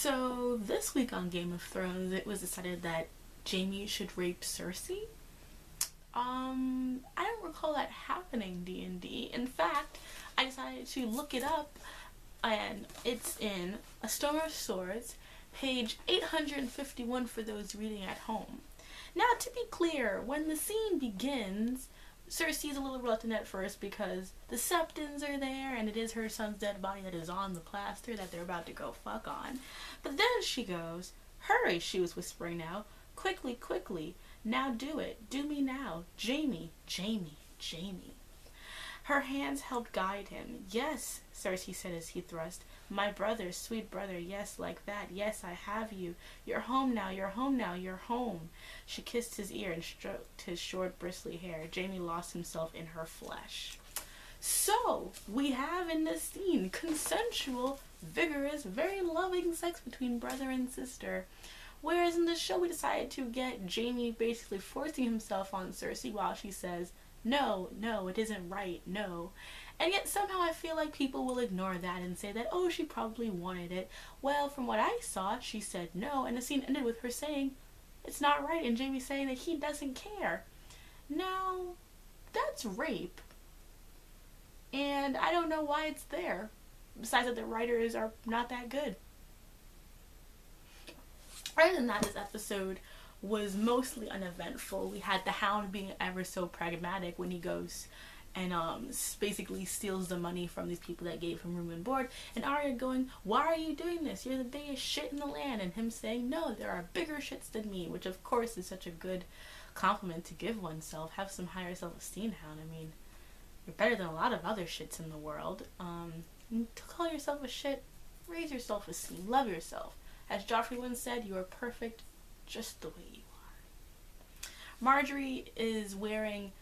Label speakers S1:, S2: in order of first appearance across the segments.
S1: So this week on Game of Thrones, it was decided that Jaime should rape Cersei. I don't recall that happening D&D. In fact, I decided to look it up, and it's in A Storm of Swords, page 851 for those reading at home. Now, to be clear, when the scene begins, Cersei's a little reluctant at first because the Septons are there and it is her son's dead body that is on the plaster that they're about to go fuck on. But then she goes, "Hurry," she was whispering now. "Quickly, quickly. Now do it. Do me now. Jaime, Jaime, Jaime." Her hands helped guide him. "Yes," Cersei said as he thrust. "My brother, sweet brother, yes, like that. Yes, I have you. You're home now, you're home now, you're home." She kissed his ear and stroked his short, bristly hair. Jaime lost himself in her flesh. So, we have in this scene consensual, vigorous, very loving sex between brother and sister. Whereas in the show we decided to get Jaime basically forcing himself on Cersei while she says, "No, no, it isn't right, no." And yet somehow I feel like people will ignore that and say that, oh, she probably wanted it. Well, from what I saw, she said no, and the scene ended with her saying, "It's not right," and Jaime saying that he doesn't care. Now, that's rape. And I don't know why it's there. Besides that the writers are not that good. Other than that, this episode was mostly uneventful. We had the Hound being ever so pragmatic when he goes and basically steals the money from these people that gave him room and board, and Arya going, "Why are you doing this? You're the biggest shit in the land," and him saying, "No, there are bigger shits than me," which of course is such a good compliment to give oneself. Have some higher self-esteem, Hound. I mean, you're better than a lot of other shits in the world. To call yourself a shit, raise your self-esteem, love yourself. As Joffrey once said, "You are perfect just the way you are." Margaery is wearing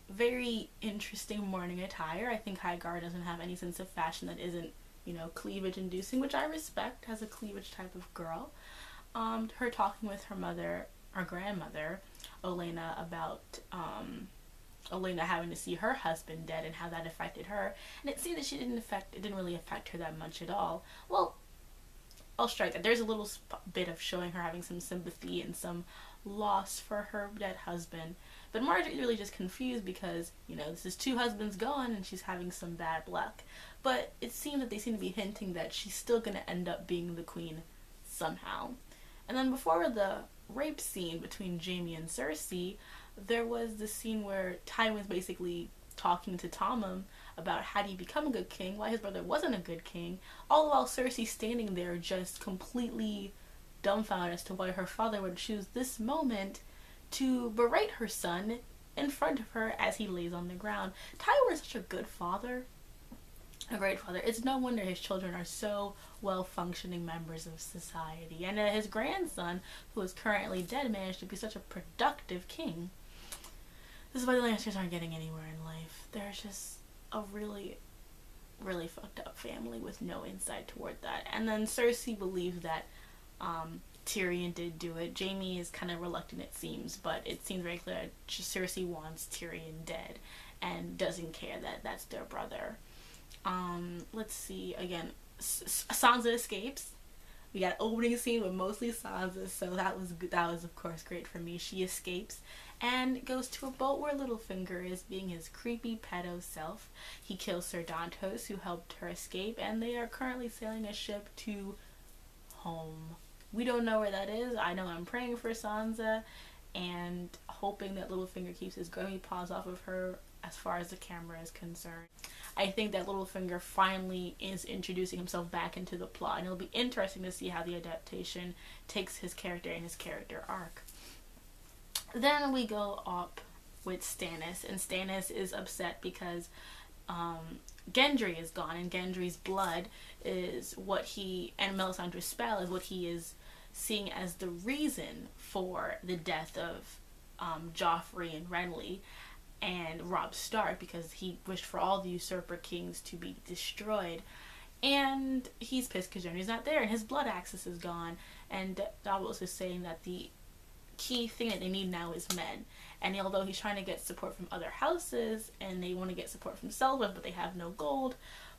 S1: very interesting morning attire. I think Highgarden doesn't have any sense of fashion that isn't, cleavage inducing, which I respect as a cleavage type of girl. Her talking with her grandmother, Olenna, about Olenna having to see her husband dead and how that affected her. And it seemed that it didn't really affect her that much at all. Well, I'll strike that. There's a little bit of showing her having some sympathy and some loss for her dead husband. But Margaery's really just confused because, this is 2 husbands gone and she's having some bad luck. But it seems that they seem to be hinting that she's still going to end up being the queen somehow. And then before the rape scene between Jaime and Cersei, there was the scene where Tywin's basically talking to Tommen about how do you become a good king, why his brother wasn't a good king, all while Cersei standing there just completely dumbfounded as to why her father would choose this moment to berate her son in front of her as he lays on the ground. Tywin is such a good father, a great father. It's no wonder his children are so well-functioning members of society. And his grandson, who is currently dead, managed to be such a productive king. This is why the Lannisters aren't getting anywhere in life. They're just a really, really fucked up family with no insight toward that. And then Cersei believes that Tyrion did do it. Jaime is kind of reluctant, it seems, but it seems very clear that Cersei wants Tyrion dead and doesn't care that that's their brother. Let's see, again, Sansa escapes. We got an opening scene with mostly Sansa, so that was of course great for me. She escapes and goes to a boat where Littlefinger is being his creepy pedo self. He kills Ser Dantos, who helped her escape, and they are currently sailing a ship to home. We don't know where that is. I know I'm praying for Sansa and hoping that Littlefinger keeps his grubby paws off of her as far as the camera is concerned. I think that Littlefinger finally is introducing himself back into the plot, and it'll be interesting to see how the adaptation takes his character and his character arc. Then we go up with Stannis, and Stannis is upset because Gendry is gone, and Gendry's blood is what and Melisandre's spell is what he is seeing as the reason for the death of Joffrey and Renly and Robb Stark, because he wished for all the usurper kings to be destroyed. And he's pissed because Gendry's not there, and his blood axis is gone. And Davos is saying that the key thing that they need now is men. And although he's trying to get support from other houses, and they want to get support from Selva, but they have no gold,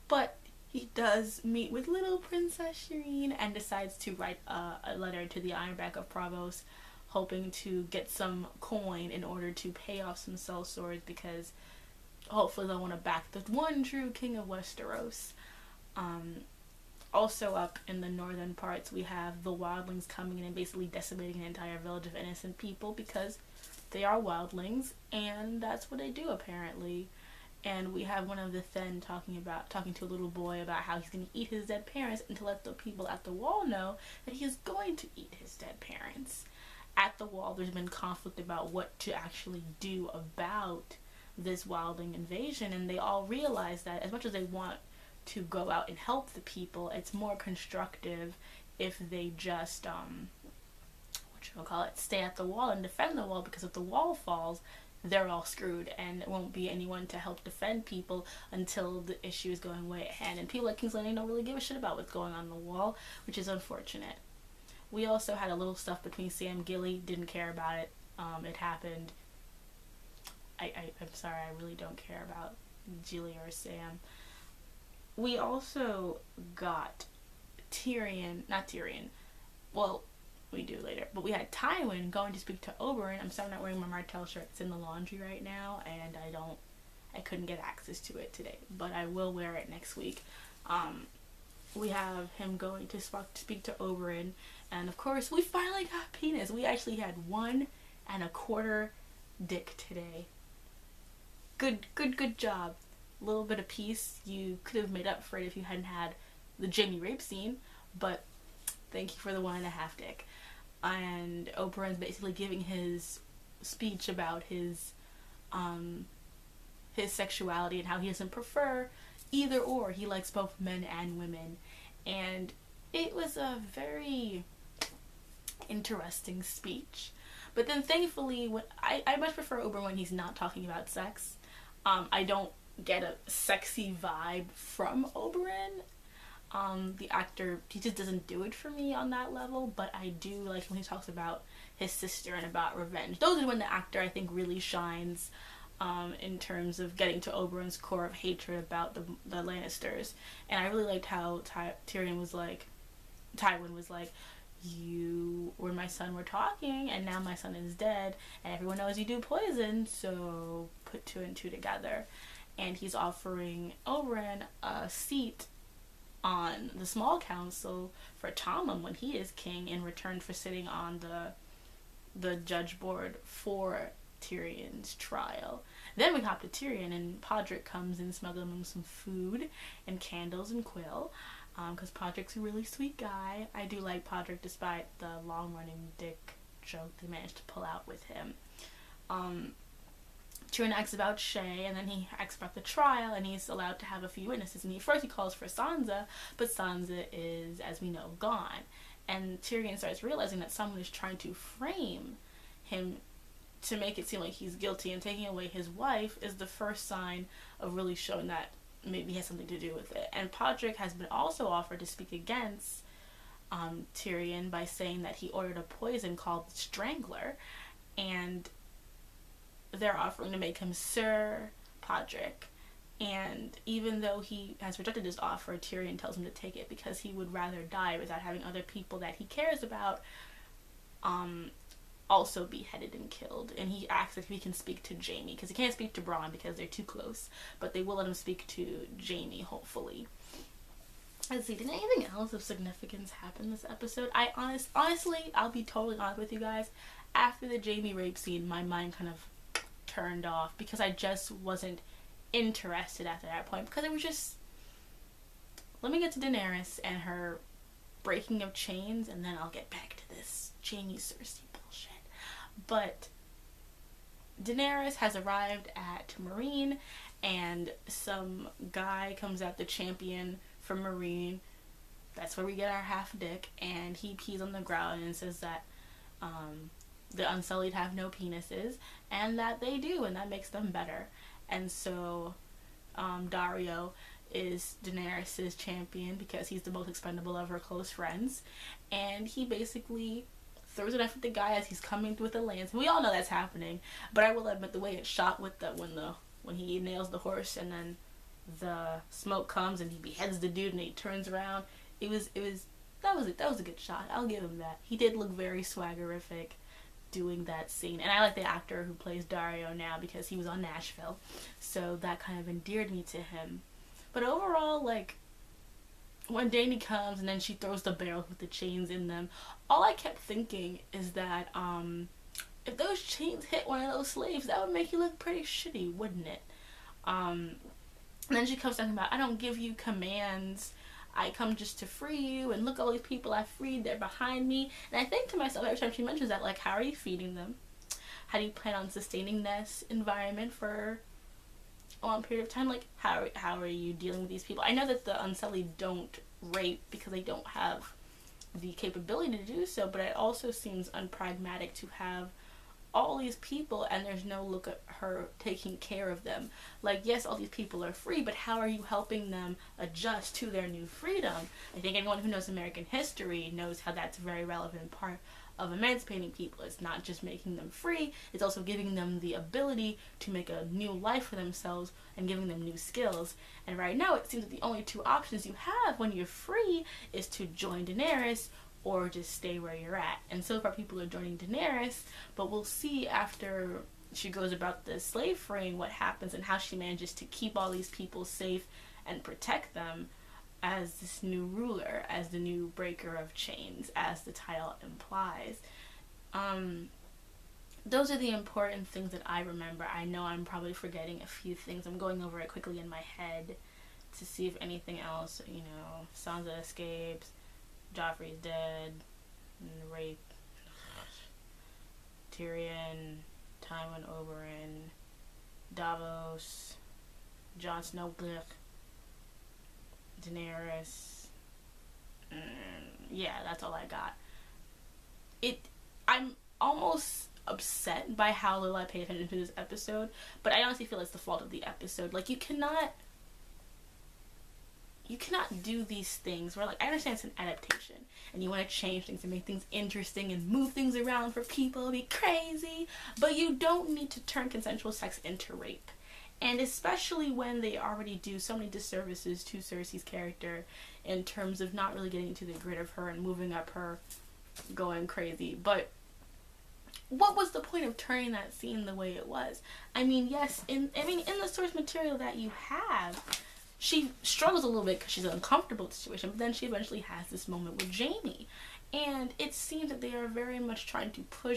S1: but he does meet with little Princess Shireen and decides to write a letter to the Ironback of Braavos, hoping to get some coin in order to pay off some sellswords, because hopefully they'll want to back the one true king of Westeros. Also up in the northern parts, we have the wildlings coming in and basically decimating an entire village of innocent people, because they are wildlings and that's what they do apparently. And we have one of the Thenn talking to a little boy about how he's going to eat his dead parents, and to let the people at the wall know that he is going to eat his dead parents. At the wall, there's been conflict about what to actually do about this wildling invasion, and they all realize that as much as they want to go out and help the people, it's more constructive if they just stay at the wall and defend the wall, because if the wall falls, they're all screwed and there won't be anyone to help defend people until the issue is going way at hand. And people like King's Landing don't really give a shit about what's going on the wall, which is unfortunate. We also had a little stuff between Sam Gilly, didn't care about it. It happened. I'm sorry, I really don't care about Gilly or Sam. We also got well, we do later, but we had Tywin going to speak to Oberyn. I'm sorry I'm not wearing my Martell shirt. It's in the laundry right now, and I couldn't get access to it today, but I will wear it next week. We have him going to speak to Oberyn, and of course, we finally got penis. We actually had 1 1/4 dick today. Good job. A little bit of peace. You could have made up for it if you hadn't had the Jaime rape scene, but thank you for the 1 1/2 dick. And Oberyn's basically giving his speech about his sexuality and how he doesn't prefer either or. He likes both men and women. And it was a very interesting speech. But then thankfully, I much prefer Oberyn when he's not talking about sex. I don't get a sexy vibe from Oberyn. The actor, he just doesn't do it for me on that level, but I do like when he talks about his sister and about revenge. Those are when the actor, I think, really shines in terms of getting to Oberyn's core of hatred about the Lannisters. And I really liked how Tywin was like, you were my son, we're talking, and now my son is dead, and everyone knows you do poison, so put 2 and 2 together. And he's offering Oberyn a seat on the small council for Tommen when he is king, in return for sitting on the judge board for Tyrion's trial. Then we hop to Tyrion, and Podrick comes and smuggling him some food and candles and Quill, because Podrick's a really sweet guy. I do like Podrick despite the long-running dick joke they managed to pull out with him. Tyrion asks about Shay, and then he asks about the trial, and he's allowed to have a few witnesses. And first he calls for Sansa, but Sansa is, as we know, gone. And Tyrion starts realizing that someone is trying to frame him to make it seem like he's guilty, and taking away his wife is the first sign of really showing that maybe he has something to do with it. And Podrick has been also offered to speak against Tyrion by saying that he ordered a poison called Strangler, and they're offering to make him Sir Podrick. And even though he has rejected this offer, Tyrion tells him to take it because he would rather die without having other people that he cares about also beheaded and killed. And he asks if he can speak to Jaime, because he can't speak to Bronn because they're too close, but they will let him speak to Jaime, hopefully. Let's see, did anything else of significance happen this episode? Honestly, I'll be totally honest with you guys, after the Jaime rape scene, my mind kind of turned off, because I just wasn't interested after that point, because it was just, let me get to Daenerys and her breaking of chains, and then I'll get back to this Jaime Cersei bullshit. But Daenerys has arrived at Meereen, and some guy comes out, the champion from Meereen. That's where we get our half dick, and he pees on the ground and says that the Unsullied have no penises, and that they do, and that makes them better. And so Daario is Daenerys' champion because he's the most expendable of her close friends, and he basically throws a knife at the guy as he's coming with a lance. We all know that's happening, but I will admit the way it's shot with when he nails the horse and then the smoke comes and he beheads the dude and he turns around. That was a good shot. I'll give him that. He did look very swaggerific doing that scene. And I like the actor who plays Dario now because he was on Nashville. So that kind of endeared me to him. But overall, like, when Dany comes and then she throws the barrels with the chains in them, all I kept thinking is that if those chains hit one of those slaves, that would make you look pretty shitty, wouldn't it? And then she comes talking about, I don't give you commands, I come just to free you, and look, all these people I freed, they're behind me. And I think to myself every time she mentions that, like, how are you feeding them? How do you plan on sustaining this environment for a long period of time? Like, how are you dealing with these people? I know that the Unsullied don't rape because they don't have the capability to do so, but it also seems unpragmatic to have all these people and there's no look at her taking care of them. Like, yes, all these people are free, but how are you helping them adjust to their new freedom? I think anyone who knows American history knows how that's a very relevant part of emancipating people. It's not just making them free, it's also giving them the ability to make a new life for themselves and giving them new skills. And right now it seems that the only two options you have when you're free is to join Daenerys or just stay where you're at. And so far people are joining Daenerys, but we'll see after she goes about the slave freeing what happens and how she manages to keep all these people safe and protect them as this new ruler, as the new breaker of chains, as the title implies. Those are the important things that I remember. I know I'm probably forgetting a few things. I'm going over it quickly in my head to see if anything else, you know, Sansa escapes, Joffrey's dead, rape, Tyrion, Tywin Oberyn, Davos, Jon Snow, Daenerys. Yeah, that's all I got. I'm almost upset by how little I paid attention to this episode, but I honestly feel it's the fault of the episode. Like, you cannot do these things where, like, I understand it's an adaptation and you want to change things and make things interesting and move things around for people, be crazy, but you don't need to turn consensual sex into rape. And especially when they already do so many disservices to Cersei's character in terms of not really getting into the grit of her and moving up her going crazy. But what was the point of turning that scene the way it was? I mean, yes, in the source material that you have, she struggles a little bit because she's in an uncomfortable situation, but then she eventually has this moment with Jaime. And it seems that they are very much trying to pull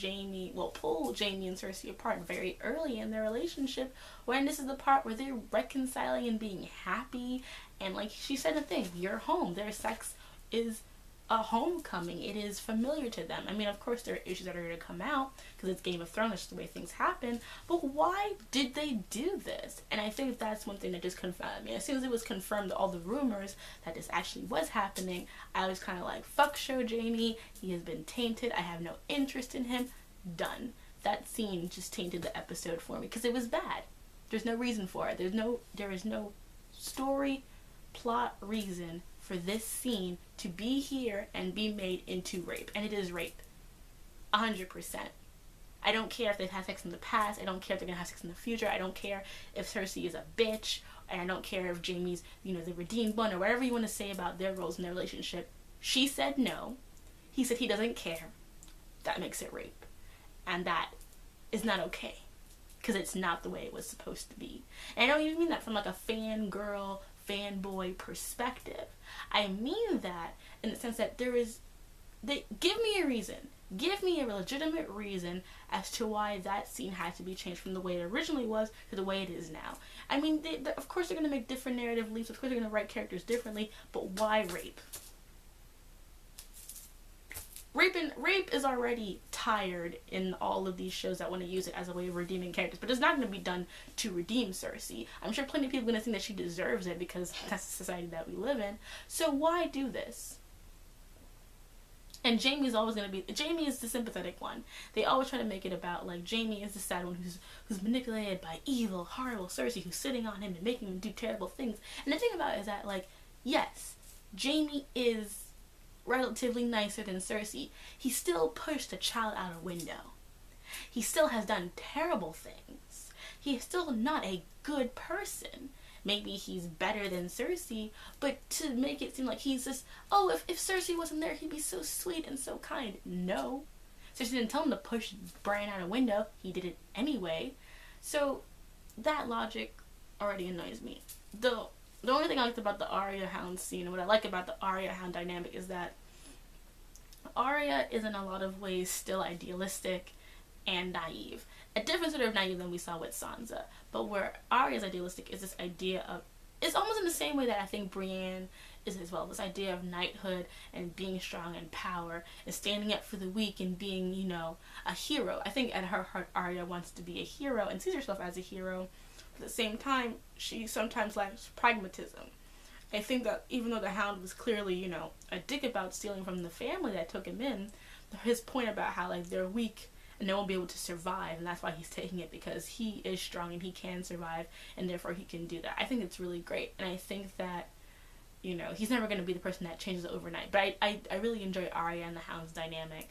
S1: Jaime and Cersei apart very early in their relationship, when this is the part where they're reconciling and being happy. And like she said, the thing, you're home. Their sex is a homecoming. It is familiar to them. I mean, of course there are issues that are going to come out because it's Game of Thrones, that's the way things happen, but why did they do this? And I think that's one thing that just confounded me. As soon as it was confirmed, all the rumors that this actually was happening, I was kind of like, fuck show Jaime, he has been tainted, I have no interest in him, done. That scene just tainted the episode for me because it was bad. There's no reason for it. There is no story, plot, reason for this scene to be here and be made into rape. And it is rape. 100%. I don't care if they've had sex in the past. I don't care if they're going to have sex in the future. I don't care if Cersei is a bitch. And I don't care if Jaime's, the redeemed one, or whatever you want to say about their roles in their relationship. She said no. He said he doesn't care. That makes it rape. And that is not okay. Because it's not the way it was supposed to be. And I don't even mean that from like a fangirl, fanboy perspective. I mean that in the sense that give me a reason. Give me a legitimate reason as to why that scene had to be changed from the way it originally was to the way it is now. I mean, of course they're going to make different narrative leaps. Of course they're going to write characters differently. But why rape? Rape is already tired in all of these shows that want to use it as a way of redeeming characters, but it's not going to be done to redeem Cersei. I'm sure plenty of people are going to think that she deserves it because that's the society that we live in. So why do this? And Jaime is the sympathetic one. They always try to make it about, like, Jaime is the sad one who's manipulated by evil, horrible Cersei, who's sitting on him and making him do terrible things. And the thing about it is that, like, yes, Jaime is relatively nicer than Cersei. He still pushed a child out a window. He still has done terrible things. He is still not a good person. maybe he's better than Cersei, but to make it seem like he's this, oh, if Cersei wasn't there, he'd be so sweet and so kind. No. Cersei didn't tell him to push Bran out a window. He did it anyway. So that logic already annoys me. The only thing I liked about the Arya Hound scene, and what I like about the Arya Hound dynamic, is that Arya is in a lot of ways still idealistic and naive. A different sort of naive than we saw with Sansa. But where Arya is idealistic is this idea of, it's almost in the same way that I think Brienne is as well. This idea of knighthood and being strong and power and standing up for the weak and being, you know, a hero. I think at her heart Arya wants to be a hero and sees herself as a hero. At the same time, she sometimes lacks pragmatism. I think that even though the Hound was clearly, you know, a dick about stealing from the family that took him in, his point about how, like, they're weak and they won't be able to survive, and that's why he's taking it, because he is strong and he can survive, and therefore he can do that. I think it's really great, and I think that, you know, he's never going to be the person that changes it overnight. But I really enjoy Arya and the Hound's dynamic.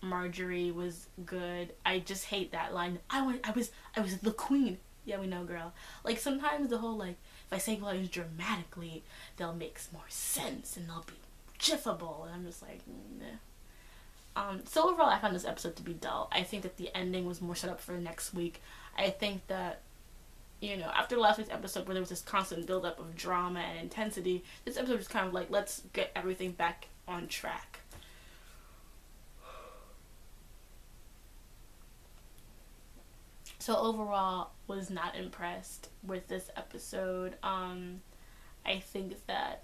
S1: Margaery was good. I just hate that line. I was the queen. Yeah, we know, girl. Like, sometimes the whole, like, if I say lines dramatically, they'll make more sense and they'll be jiffable. And I'm just like, nah. So overall, I found this episode to be dull. I think that the ending was more set up for next week. I think that, you know, after last week's episode where there was this constant buildup of drama and intensity, this episode was kind of like, let's get everything back on track. So overall, was not impressed with this episode. I think that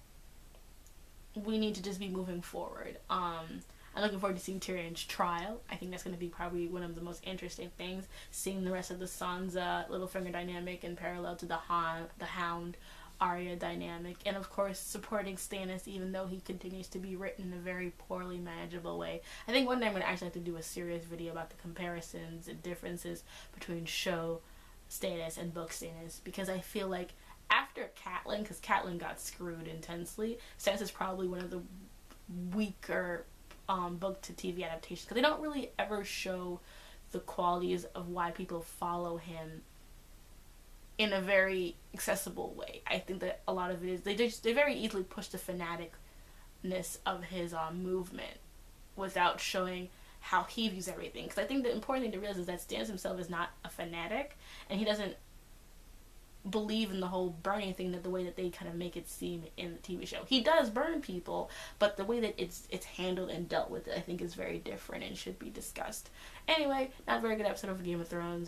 S1: we need to just be moving forward. I'm looking forward to seeing Tyrion's trial. I think that's going to be probably one of the most interesting things. Seeing the rest of the Sansa Littlefinger dynamic in parallel to the Hound Arya dynamic, and of course supporting Stannis, even though he continues to be written in a very poorly manageable way. I think one day I'm going to actually have to do a serious video about the comparisons and differences between show Stannis and book Stannis, because I feel like after Catelyn, because Catelyn got screwed intensely, Stannis is probably one of the weaker book to TV adaptations, because they don't really ever show the qualities of why people follow him in a very accessible way. I think that a lot of it is they very easily push the fanaticness of his movement without showing how he views everything. Because I think the important thing to realize is that Stannis himself is not a fanatic, and he doesn't believe in the whole burning thing that the way that they kind of make it seem in the TV show. He does burn people, but the way that it's handled and dealt with, I think, is very different and should be discussed. Anyway, not a very good episode of Game of Thrones.